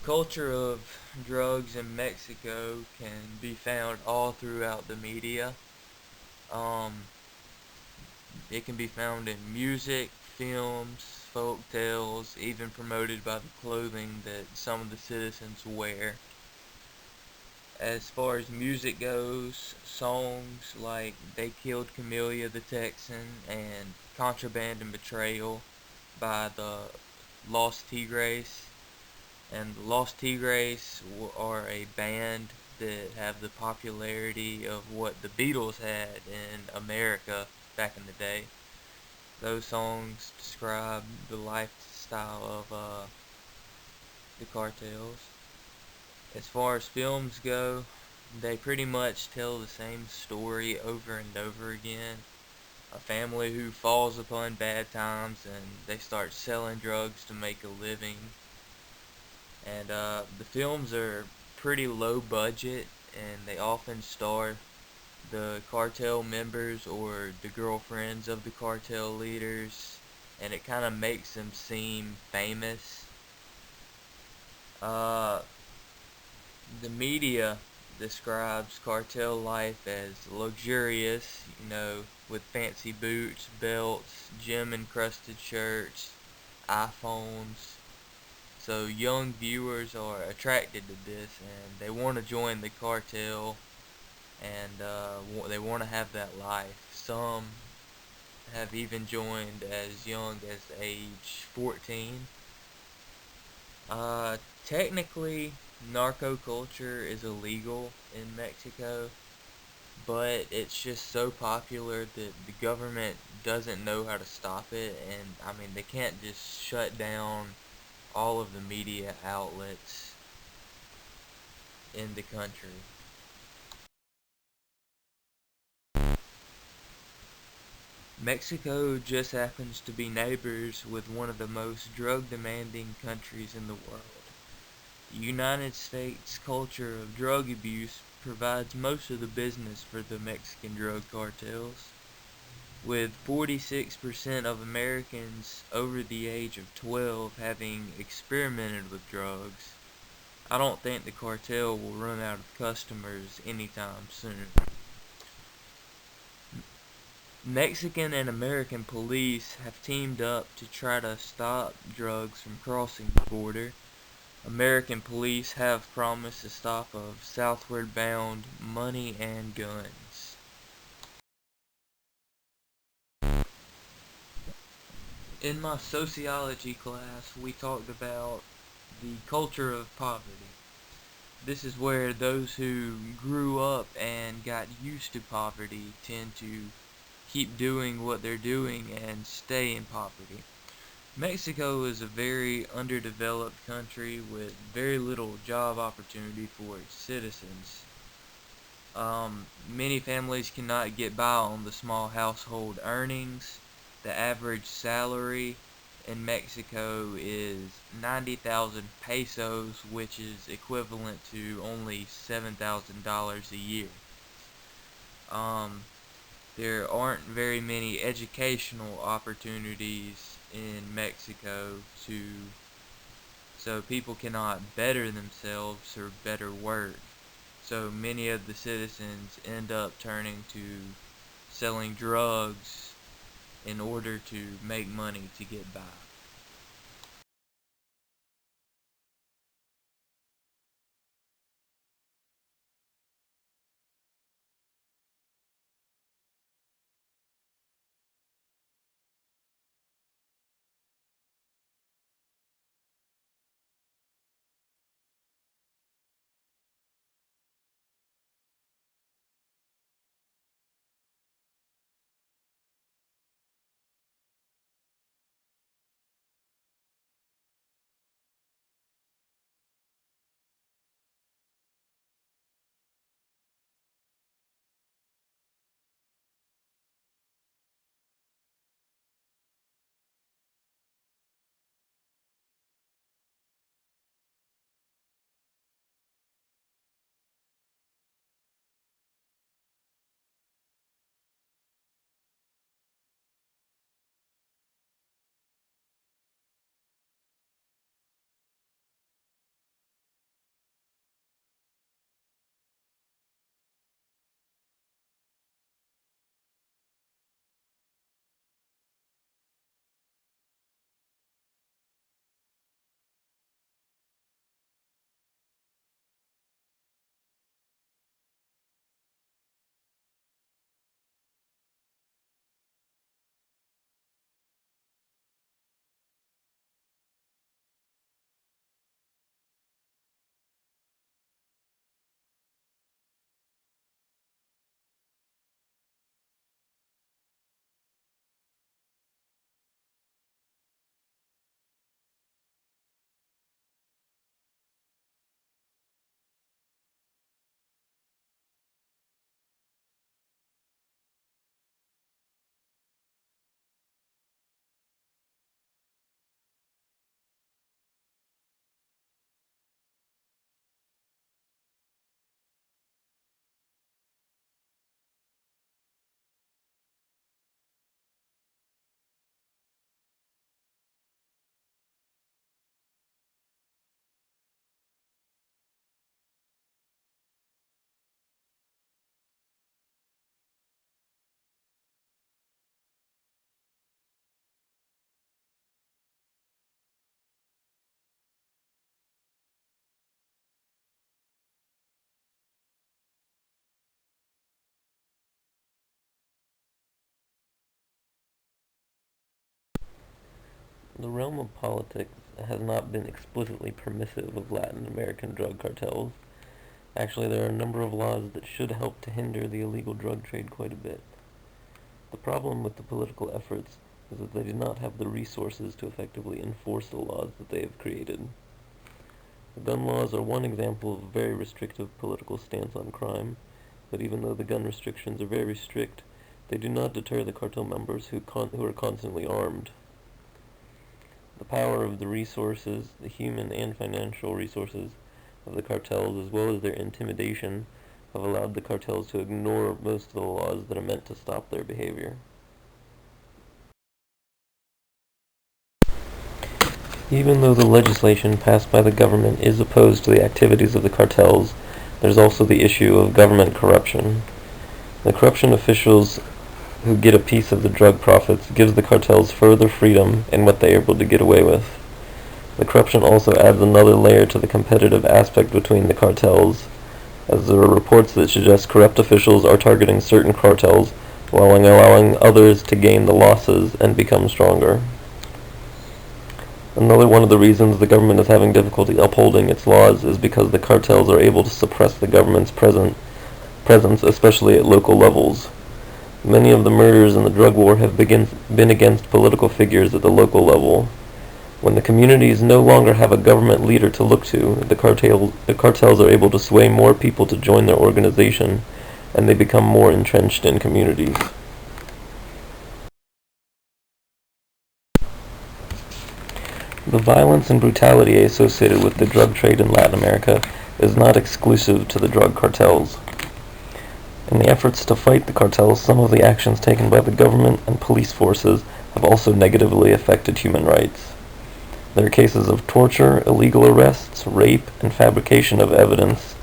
culture of drugs in Mexico can be found all throughout the media. Um, it can be found in music, films, folk tales, even promoted by the clothing that some of the citizens wear. As far as music goes, songs like They Killed Camellia the Texan and Contraband and Betrayal by the Los Tigres. And the Los Tigres are a band that have the popularity of what the Beatles had in America back in the day. Those songs describe the lifestyle of the cartels. As far as films go, they pretty much tell the same story over and over again. A family who falls upon bad times and they start selling drugs to make a living. And the films are pretty low budget and they often star the cartel members or the girlfriends of the cartel leaders, and it kind of makes them seem famous. Uh, the media describes cartel life as luxurious, with fancy boots, belts, gem encrusted shirts, iPhones. So young viewers are attracted to this and they want to join the cartel and they want to have that life. Some have even joined as young as age 14. Uh, Technically, narco culture is illegal in Mexico, but it's just so popular that the government doesn't know how to stop it, and I mean, they can't just shut down all of the media outlets in the country. Mexico just happens to be neighbors with one of the most drug demanding countries in the world. The United States culture of drug abuse provides most of the business for the Mexican drug cartels, with 46% of Americans over the age of 12 having experimented with drugs. I don't think the cartel will run out of customers anytime soon. Mexican and American police have teamed up to try to stop drugs from crossing the border. American police have promised to stop of southward bound money and guns. In my sociology class, we talked about the culture of poverty. This is where those who grew up and got used to poverty tend to keep doing what they're doing and stay in poverty. Mexico is a very underdeveloped country with very little job opportunity for its citizens. Many families cannot get by on the small household earnings. The average salary in Mexico is 90,000 pesos, which is equivalent to only $7,000 a year. Um, there aren't very many educational opportunities in Mexico so people cannot better themselves or better work. So many of the citizens end up turning to selling drugs in order to make money to get by. The realm of politics has not been explicitly permissive of Latin American drug cartels. Actually, there are a number of laws that should help to hinder the illegal drug trade quite a bit. The problem with the political efforts is that they do not have the resources to effectively enforce the laws that they have created. The gun laws are one example of a very restrictive political stance on crime, but even though the gun restrictions are very strict, they do not deter the cartel members who are constantly armed. The power of the resources, the human and financial resources of the cartels, as well as their intimidation, have allowed the cartels to ignore most of the laws that are meant to stop their behavior. Even though the legislation passed by the government is opposed to the activities of the cartels, there's also the issue of government corruption. The corruption officials who get a piece of the drug profits gives the cartels further freedom in what they are able to get away with. The corruption also adds another layer to the competitive aspect between the cartels, as there are reports that suggest corrupt officials are targeting certain cartels while allowing others to gain the losses and become stronger. Another one of the reasons the government is having difficulty upholding its laws is because the cartels are able to suppress the government's presence, especially at local levels. Many of the murders in the drug war have been against political figures at the local level. When the communities no longer have a government leader to look to, the cartels are able to sway more people to join their organization, and they become more entrenched in communities. The violence and brutality associated with the drug trade in Latin America is not exclusive to the drug cartels. In the efforts to fight the cartels, some of the actions taken by the government and police forces have also negatively affected human rights. There are cases of torture, illegal arrests, rape, and fabrication of evidence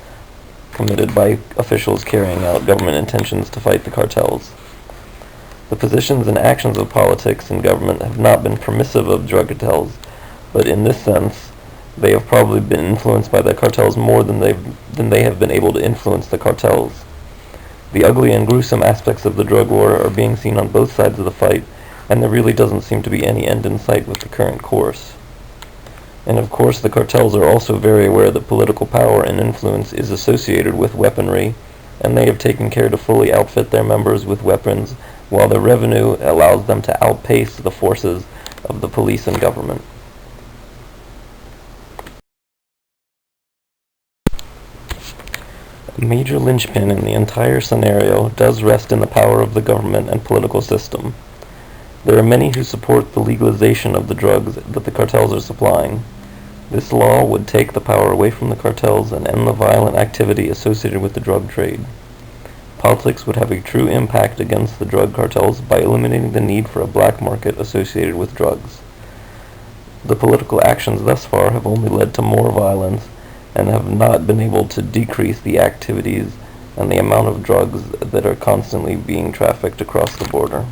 committed by officials carrying out government intentions to fight the cartels. The positions and actions of politics and government have not been permissive of drug cartels, but in this sense, they have probably been influenced by the cartels more than they have been able to influence the cartels. The ugly and gruesome aspects of the drug war are being seen on both sides of the fight, and there really doesn't seem to be any end in sight with the current course. And of course, the cartels are also very aware that political power and influence is associated with weaponry, and they have taken care to fully outfit their members with weapons, while their revenue allows them to outpace the forces of the police and government. A major linchpin in the entire scenario does rest in the power of the government and political system. There are many who support the legalization of the drugs that the cartels are supplying. This law would take the power away from the cartels and end the violent activity associated with the drug trade. Politics would have a true impact against the drug cartels by eliminating the need for a black market associated with drugs. The political actions thus far have only led to more violence and have not been able to decrease the activities and the amount of drugs that are constantly being trafficked across the border.